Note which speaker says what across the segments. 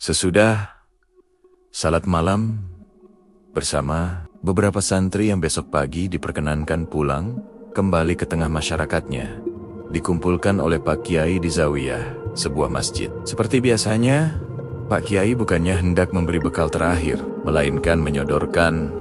Speaker 1: Sesudah salat malam bersama beberapa santri yang besok pagi diperkenankan pulang kembali ke tengah masyarakatnya, dikumpulkan oleh Pak Kiai di Zawiyah, sebuah masjid. Seperti biasanya, Pak Kiai bukannya hendak memberi bekal terakhir, melainkan menyodorkan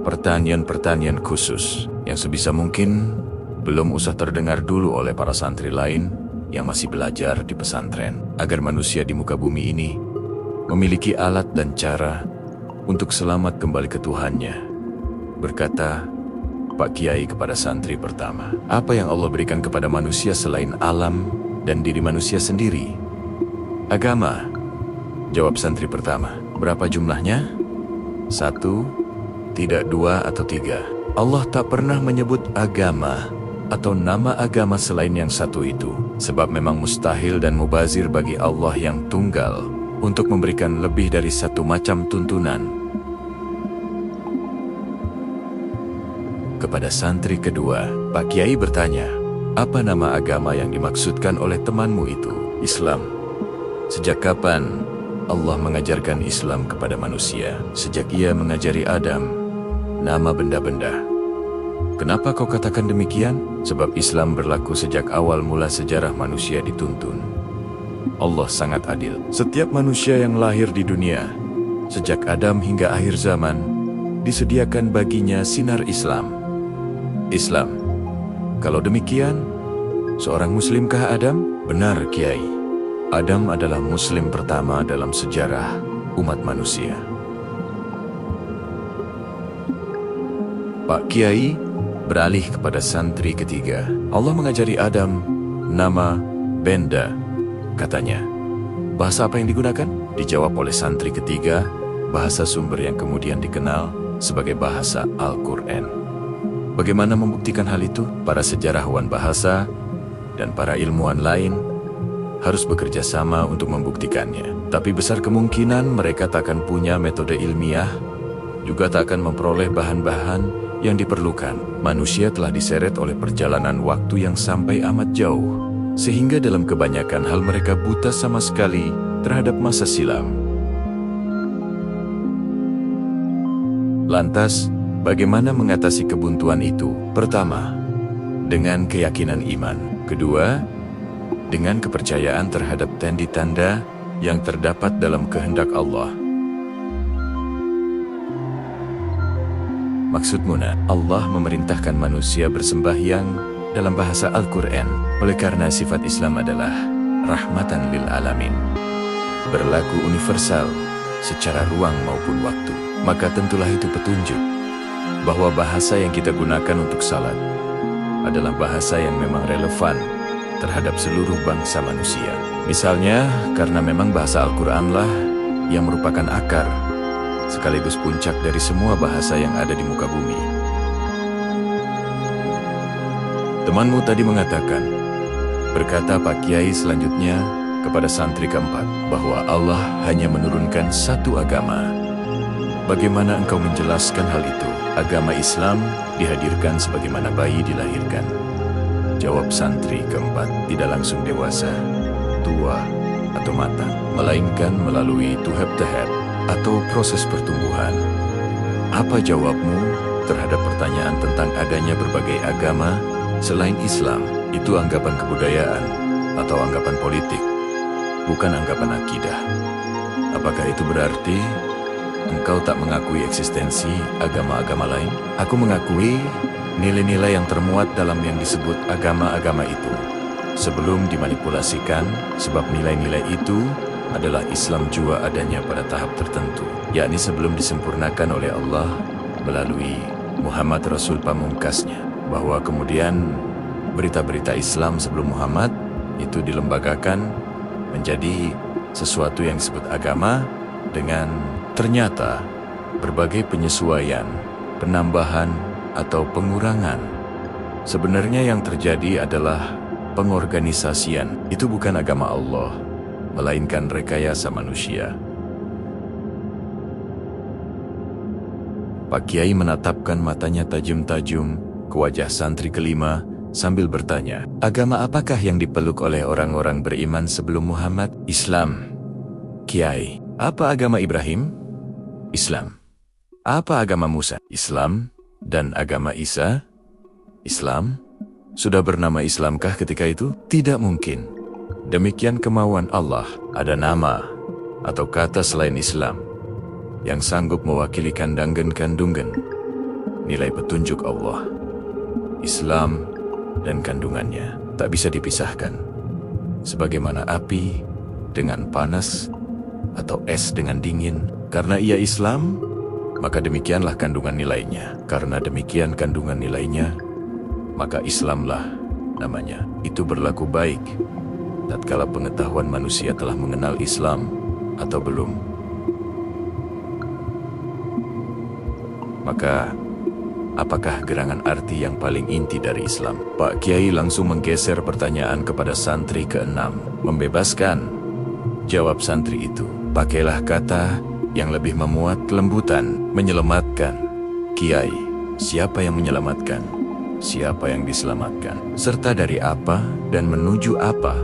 Speaker 1: pertanyaan-pertanyaan khusus yang sebisa mungkin belum usah terdengar dulu oleh para santri lain yang masih belajar di pesantren, agar manusia di muka bumi ini memiliki alat dan cara untuk selamat kembali ke Tuhannya. Berkata Pak Kiai kepada santri pertama, apa yang Allah berikan kepada manusia selain alam dan diri manusia sendiri? Agama, jawab santri pertama. Berapa jumlahnya? 1, tidak 2 atau 3. Allah tak pernah menyebut agama atau nama agama selain yang satu itu, sebab memang mustahil dan mubazir bagi Allah yang tunggal untuk memberikan lebih dari satu macam tuntunan. Kepada santri kedua, Pak Kiai bertanya, apa nama agama yang dimaksudkan oleh temanmu itu? Islam. Sejak kapan Allah mengajarkan Islam kepada manusia? Sejak Ia mengajari Adam nama benda-benda. Kenapa kau katakan demikian? Sebab Islam berlaku sejak awal mula sejarah manusia dituntun. Allah sangat adil. Setiap manusia yang lahir di dunia, sejak Adam hingga akhir zaman, disediakan baginya sinar Islam. Islam. Kalau demikian, seorang Muslimkah Adam? Benar, Kiai. Adam adalah Muslim pertama dalam sejarah umat manusia. Pak Kiai beralih kepada santri ketiga. Allah mengajari Adam nama benda, katanya. Bahasa apa yang digunakan? Dijawab oleh santri ketiga, bahasa sumber yang kemudian dikenal sebagai bahasa Al-Quran. Bagaimana membuktikan hal itu? Para sejarawan bahasa dan para ilmuwan lain harus bekerja sama untuk membuktikannya. Tapi besar kemungkinan mereka tak akan punya metode ilmiah, juga tak akan memperoleh bahan-bahan yang diperlukan. Manusia telah diseret oleh perjalanan waktu yang sampai amat jauh, sehingga dalam kebanyakan hal mereka buta sama sekali terhadap masa silam. Lantas, bagaimana mengatasi kebuntuan itu? Pertama, dengan keyakinan iman. Kedua, dengan kepercayaan terhadap tanda-tanda yang terdapat dalam kehendak Allah. Maksudmu, Allah memerintahkan manusia bersembahyang dalam bahasa Al-Quran, oleh karena sifat Islam adalah rahmatan lil alamin, berlaku universal secara ruang maupun waktu. Maka tentulah itu petunjuk bahwa bahasa yang kita gunakan untuk salat adalah bahasa yang memang relevan terhadap seluruh bangsa manusia. Misalnya, karena memang bahasa Al-Quranlah yang merupakan akar sekaligus puncak dari semua bahasa yang ada di muka bumi. Temanmu tadi mengatakan, berkata Pak Kiai selanjutnya kepada santri keempat, bahwa Allah hanya menurunkan satu agama. Bagaimana engkau menjelaskan hal itu? Agama Islam dihadirkan sebagaimana bayi dilahirkan. Jawab santri keempat, tidak langsung dewasa, tua, atau matang, melainkan melalui tuhab-tahab atau proses pertumbuhan. Apa jawabmu terhadap pertanyaan tentang adanya berbagai agama selain Islam? Itu anggapan kebudayaan atau anggapan politik, bukan anggapan akidah. Apakah itu berarti engkau tak mengakui eksistensi agama-agama lain? Aku mengakui nilai-nilai yang termuat dalam yang disebut agama-agama itu sebelum dimanipulasikan, sebab nilai-nilai itu adalah Islam jua adanya pada tahap tertentu, yakni sebelum disempurnakan oleh Allah melalui Muhammad Rasul pamungkasnya, bahwa kemudian berita-berita Islam sebelum Muhammad itu dilembagakan menjadi sesuatu yang disebut agama dengan ternyata berbagai penyesuaian, penambahan, atau pengurangan. Sebenarnya yang terjadi adalah pengorganisasian. Itu bukan agama Allah, melainkan rekayasa manusia. Pak Kiai menatapkan matanya tajam-tajam ke wajah santri kelima sambil bertanya, agama apakah yang dipeluk oleh orang-orang beriman sebelum Muhammad? Islam. Kiai, apa agama Ibrahim? Islam. Apa agama Musa? Islam. Dan agama Isa? Islam. Sudah bernama Islamkah ketika itu? Tidak mungkin. Demikian kemauan Allah. Ada nama atau kata selain Islam yang sanggup mewakili kandungan nilai petunjuk Allah. Islam dan kandungannya tak bisa dipisahkan. Sebagaimana api dengan panas atau es dengan dingin. Karena ia Islam, maka demikianlah kandungan nilainya. Karena demikian kandungan nilainya, maka Islamlah namanya. Itu berlaku baik tatkala pengetahuan manusia telah mengenal Islam atau belum. Maka apakah gerangan arti yang paling inti dari Islam? Pak Kiai langsung menggeser pertanyaan kepada santri ke-6. Membebaskan. Jawab santri itu, pakailah kata yang lebih memuat kelembutan. Menyelamatkan. Kiai, siapa yang menyelamatkan? Siapa yang diselamatkan? Serta dari apa dan menuju apa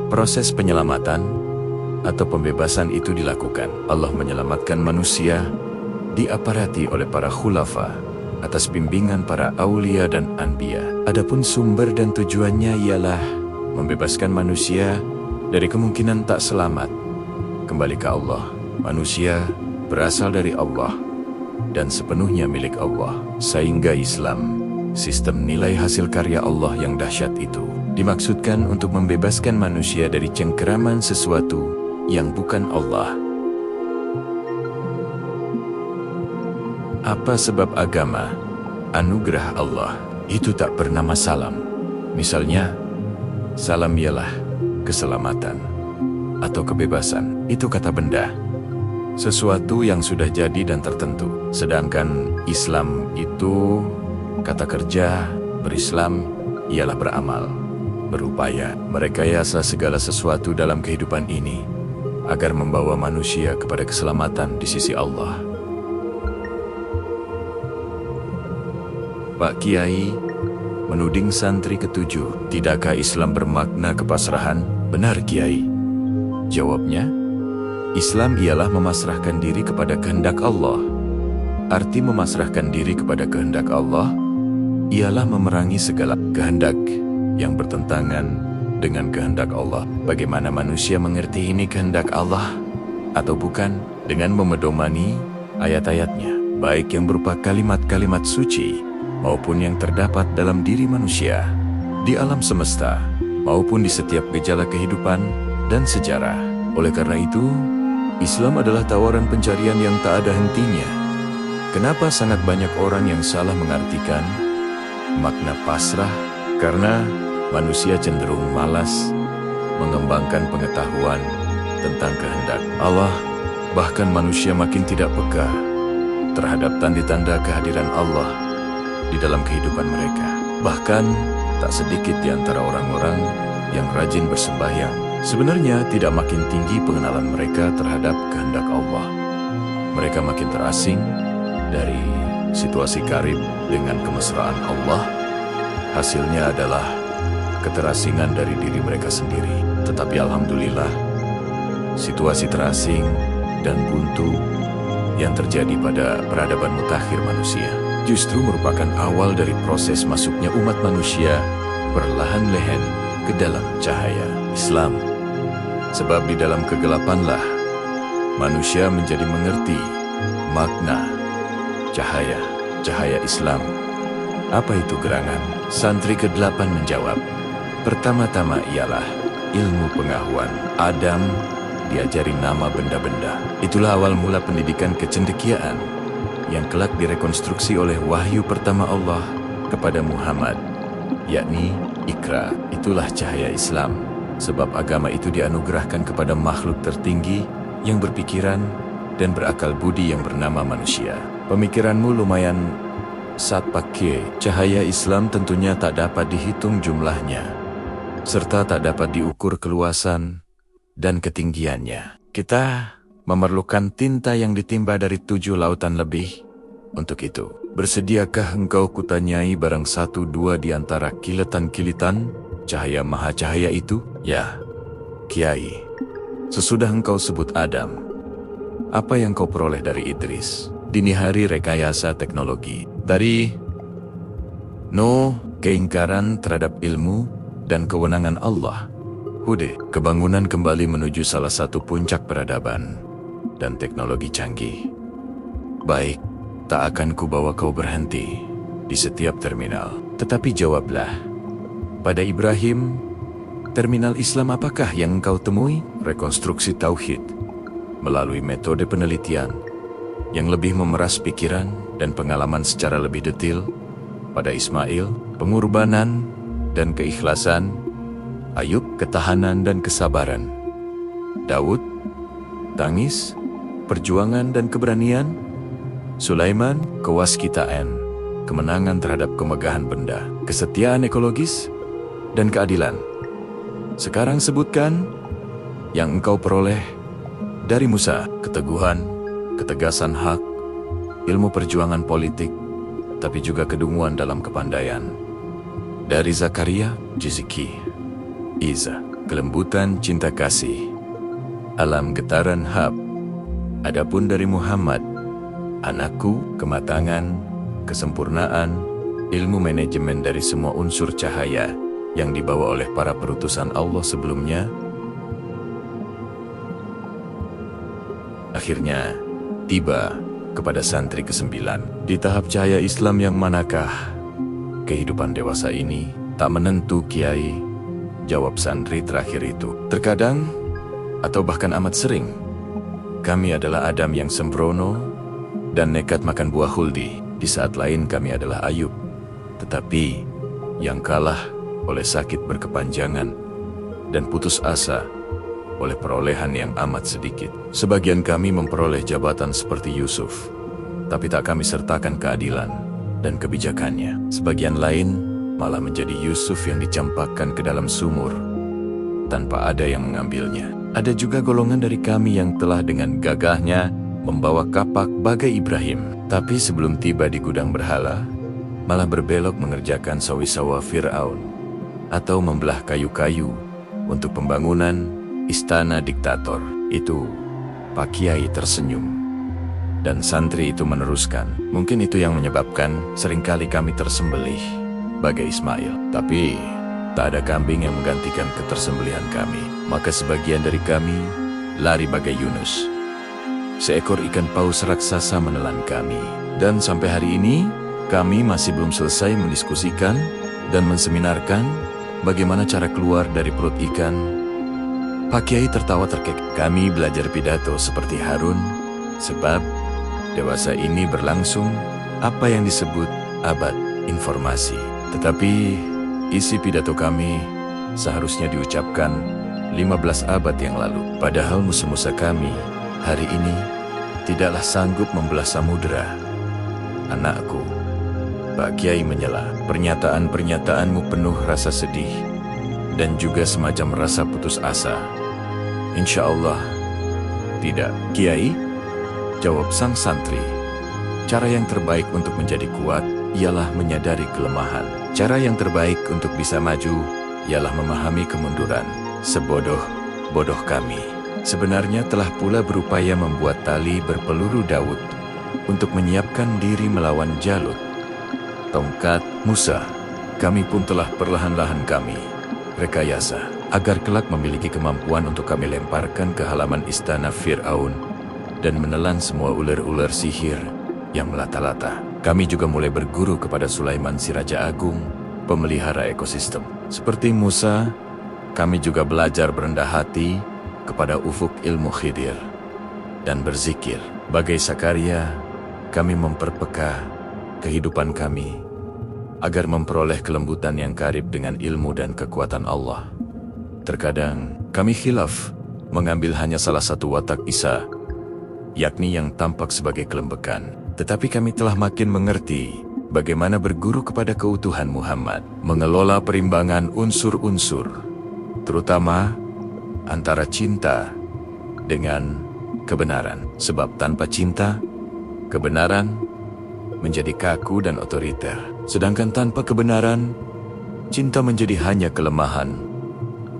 Speaker 1: proses penyelamatan atau pembebasan itu dilakukan? Allah menyelamatkan manusia diaparati oleh para khulafa atas bimbingan para aulia dan anbiya. Adapun sumber dan tujuannya ialah membebaskan manusia dari kemungkinan tak selamat. Kembali ke Allah. Manusia berasal dari Allah dan sepenuhnya milik Allah. Sehingga Islam, sistem nilai hasil karya Allah yang dahsyat itu, dimaksudkan untuk membebaskan manusia dari cengkeraman sesuatu yang bukan Allah. Apa sebab agama, anugerah Allah, itu tak bernama salam? Misalnya, salam ialah keselamatan atau kebebasan. Itu kata benda, sesuatu yang sudah jadi dan tertentu. Sedangkan Islam itu kata kerja, berislam ialah beramal, berupaya, merekayasa segala sesuatu dalam kehidupan ini agar membawa manusia kepada keselamatan di sisi Allah. Pak Kiai menuding santri ke-7, tidakkah Islam bermakna kepasrahan? Benar Kiai. Jawabnya, Islam ialah memasrahkan diri kepada kehendak Allah. Arti memasrahkan diri kepada kehendak Allah ialah memerangi segala kehendak yang bertentangan dengan kehendak Allah. Bagaimana manusia mengerti ini kehendak Allah atau bukan? Dengan memedomani ayat-ayatnya, baik yang berupa kalimat-kalimat suci maupun yang terdapat dalam diri manusia, di alam semesta, maupun di setiap gejala kehidupan dan sejarah. Oleh karena itu, Islam adalah tawaran pencarian yang tak ada hentinya. Kenapa sangat banyak orang yang salah mengartikan makna pasrah? Karena manusia cenderung malas mengembangkan pengetahuan tentang kehendak Allah. Bahkan manusia makin tidak peka terhadap tanda-tanda kehadiran Allah di dalam kehidupan mereka. Bahkan tak sedikit di antara orang-orang yang rajin bersembahyang sebenarnya tidak makin tinggi pengenalan mereka terhadap kehendak Allah. Mereka makin terasing dari situasi karib dengan kemesraan Allah. Hasilnya adalah keterasingan dari diri mereka sendiri. Tetapi alhamdulillah, situasi terasing dan buntu yang terjadi pada peradaban mutakhir manusia justru merupakan awal dari proses masuknya umat manusia perlahan-lahan ke dalam cahaya Islam. Sebab di dalam kegelapanlah manusia menjadi mengerti makna cahaya Islam. Apa itu gerangan? Santri ke-8 menjawab, pertama-tama ialah ilmu pengetahuan. Adam diajari nama benda-benda. Itulah awal mula pendidikan kecendekiaan yang kelak direkonstruksi oleh wahyu pertama Allah kepada Muhammad, yakni Iqra. Itulah cahaya Islam, sebab agama itu dianugerahkan kepada makhluk tertinggi yang berpikiran dan berakal budi yang bernama manusia. Pemikiranmu lumayan saat pakai. Cahaya Islam tentunya tak dapat dihitung jumlahnya, serta tak dapat diukur keluasan dan ketinggiannya. Kita memerlukan tinta yang ditimba dari 7 lautan lebih. Untuk itu, bersediakah engkau kutanyai barang 1-2 di antara kilatan-kilitan cahaya maha cahaya itu? Ya, Kiai, Sesudah engkau sebut Adam, apa yang kau peroleh dari Idris? Dini hari rekayasa teknologi. Dari Nuh, keingkaran terhadap ilmu dan kewenangan Allah. Hud, kebangunan kembali menuju salah satu puncak peradaban dan teknologi canggih. Baik, tak akan kubawa kau berhenti di setiap terminal. Tetapi jawablah, pada Ibrahim, terminal Islam apakah yang engkau temui? Rekonstruksi tauhid melalui metode penelitian yang lebih memeras pikiran dan pengalaman secara lebih detail. Pada Ismail, pengorbanan dan keikhlasan. Ayub, ketahanan dan kesabaran. Daud, tangis, perjuangan dan keberanian. Sulaiman, kewaskitaan, kemenangan terhadap kemegahan benda, kesetiaan ekologis, dan keadilan. Sekarang sebutkan yang engkau peroleh dari Musa: keteguhan, ketegasan hak, ilmu perjuangan politik, tapi juga kedunguan dalam kepandaian. Dari Zakaria, Jiziki, Iza, kelembutan cinta kasih, alam getaran Hab. Adapun dari Muhammad, anakku, kematangan, kesempurnaan, ilmu manajemen dari semua unsur cahaya yang dibawa oleh para perutusan Allah sebelumnya. Akhirnya, tiba kepada santri ke-9. Di tahap cahaya Islam yang manakah kehidupan dewasa ini? Tak menentu, Kiai, jawab santri terakhir itu. Terkadang, atau bahkan amat sering, kami adalah Adam yang sembrono dan nekat makan buah huldi. Di saat lain kami adalah Ayub, tetapi yang kalah oleh sakit berkepanjangan dan putus asa oleh perolehan yang amat sedikit. Sebagian kami memperoleh jabatan seperti Yusuf, tapi tak kami sertakan keadilan dan kebijakannya. Sebagian lain malah menjadi Yusuf yang dicampakkan ke dalam sumur tanpa ada yang mengambilnya. Ada juga golongan dari kami yang telah dengan gagahnya membawa kapak bagai Ibrahim, tapi sebelum tiba di gudang berhala, malah berbelok mengerjakan sawi-sawa Fir'aun atau membelah kayu-kayu untuk pembangunan istana diktator. Itu Pak Kiai tersenyum, dan santri itu meneruskan. Mungkin itu yang menyebabkan seringkali kami tersembelih bagai Ismail, tapi tak ada kambing yang menggantikan ketersembelihan kami. Maka sebagian dari kami lari bagai Yunus. Seekor ikan paus raksasa menelan kami. Dan sampai hari ini, kami masih belum selesai mendiskusikan dan menseminarkan bagaimana cara keluar dari perut ikan. Pak Kiai tertawa terkekeh. Kami belajar pidato seperti Harun, sebab dewasa ini berlangsung apa yang disebut abad informasi. Tetapi isi pidato kami seharusnya diucapkan 15 abad yang lalu. Padahal musuh-musuh kami hari ini tidaklah sanggup membelah samudera. Anakku, Pak Kiai menyela. Pernyataan-pernyataanmu penuh rasa sedih dan juga semacam rasa putus asa. Insya Allah tidak, Kiai, jawab sang santri. Cara yang terbaik untuk menjadi kuat ialah menyadari kelemahan. Cara yang terbaik untuk bisa maju ialah memahami kemunduran. Sebodoh-bodoh kami sebenarnya telah pula berupaya membuat tali berpeluru Daud untuk menyiapkan diri melawan Jalut. Tongkat Musa, kami pun telah perlahan-lahan kami rekayasa agar kelak memiliki kemampuan untuk kami lemparkan ke halaman istana Fir'aun dan menelan semua ular-ular sihir yang melata-lata. Kami juga mulai berguru kepada Sulaiman si Raja Agung, pemelihara ekosistem. Seperti Musa, kami juga belajar berendah hati kepada ufuk ilmu Khidir dan berzikir. Bagai Zakaria, kami memperpeka kehidupan kami agar memperoleh kelembutan yang karib dengan ilmu dan kekuatan Allah. Terkadang kami khilaf mengambil hanya salah satu watak Isa, yakni yang tampak sebagai kelembekan. Tetapi kami telah makin mengerti bagaimana berguru kepada keutuhan Muhammad, mengelola perimbangan unsur-unsur, terutama antara cinta dengan kebenaran. Sebab tanpa cinta, kebenaran menjadi kaku dan otoriter. Sedangkan tanpa kebenaran, cinta menjadi hanya kelemahan,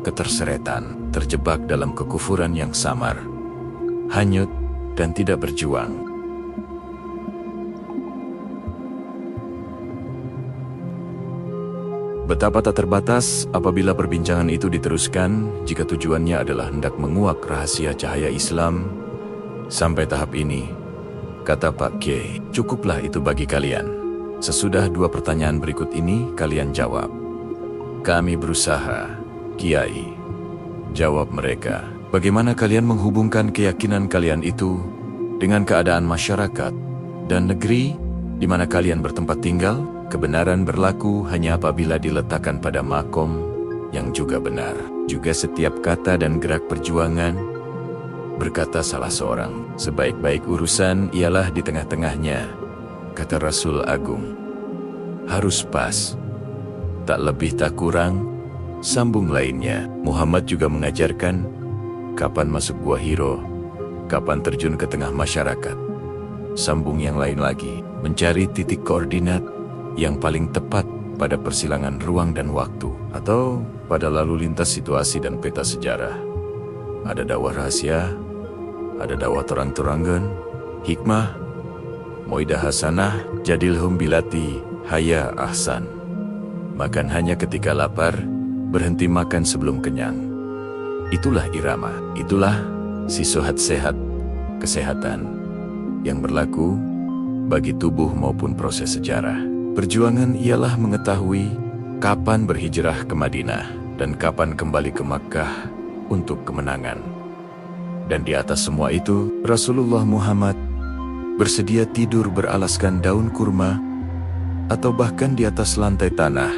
Speaker 1: keterseretan. terjebak dalam kekufuran yang samar, hanyut, dan tidak berjuang. Betapa tak terbatas apabila perbincangan itu diteruskan jika tujuannya adalah hendak menguak rahasia cahaya Islam. Sampai tahap ini, kata Pak Kiai, cukuplah itu bagi kalian. Sesudah 2 pertanyaan berikut ini, kalian jawab. Kami berusaha, Kiai. Jawab mereka. Bagaimana kalian menghubungkan keyakinan kalian itu dengan keadaan masyarakat dan negeri di mana kalian bertempat tinggal? Kebenaran berlaku hanya apabila diletakkan pada makom yang juga benar. Juga setiap kata dan gerak perjuangan, berkata salah seorang, sebaik-baik urusan ialah di tengah-tengahnya. Kata Rasul Agung, harus pas, tak lebih tak kurang. Sambung lainnya, Muhammad juga mengajarkan kapan masuk Gua Hiro, kapan terjun ke tengah masyarakat. Sambung yang lain lagi, mencari titik koordinat yang paling tepat pada persilangan ruang dan waktu, atau pada lalu lintas situasi dan peta sejarah. Ada dakwah rahasia, ada dakwah terang-terangan, hikmah, Moidah Hasanah, Jadilhum Bilati, Haya Ahsan. Makan hanya ketika lapar, berhenti makan sebelum kenyang. Itulah irama, itulah sisohat sehat, kesehatan yang berlaku bagi tubuh maupun proses sejarah. Perjuangan ialah mengetahui kapan berhijrah ke Madinah dan kapan kembali ke Makkah untuk kemenangan. Dan di atas semua itu, Rasulullah Muhammad bersedia tidur beralaskan daun kurma atau bahkan di atas lantai tanah.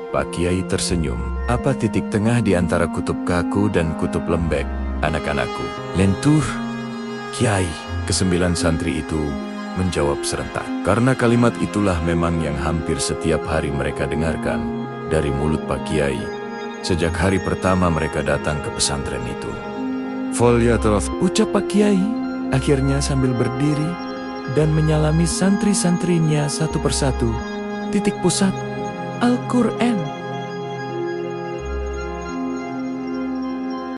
Speaker 1: Pak Kiai tersenyum. Apa titik tengah di antara kutub kaku dan kutub lembek, anak-anakku? Lentur, Kiai. Ke-9 santri itu menjawab serentak. Karena kalimat itulah memang yang hampir setiap hari mereka dengarkan dari mulut Pak Kiai sejak hari pertama mereka datang ke pesantren itu. Folya terus, ucap Pak Kiai, akhirnya sambil berdiri dan menyalami santri-santrinya satu persatu. Titik pusat, Al-Quran.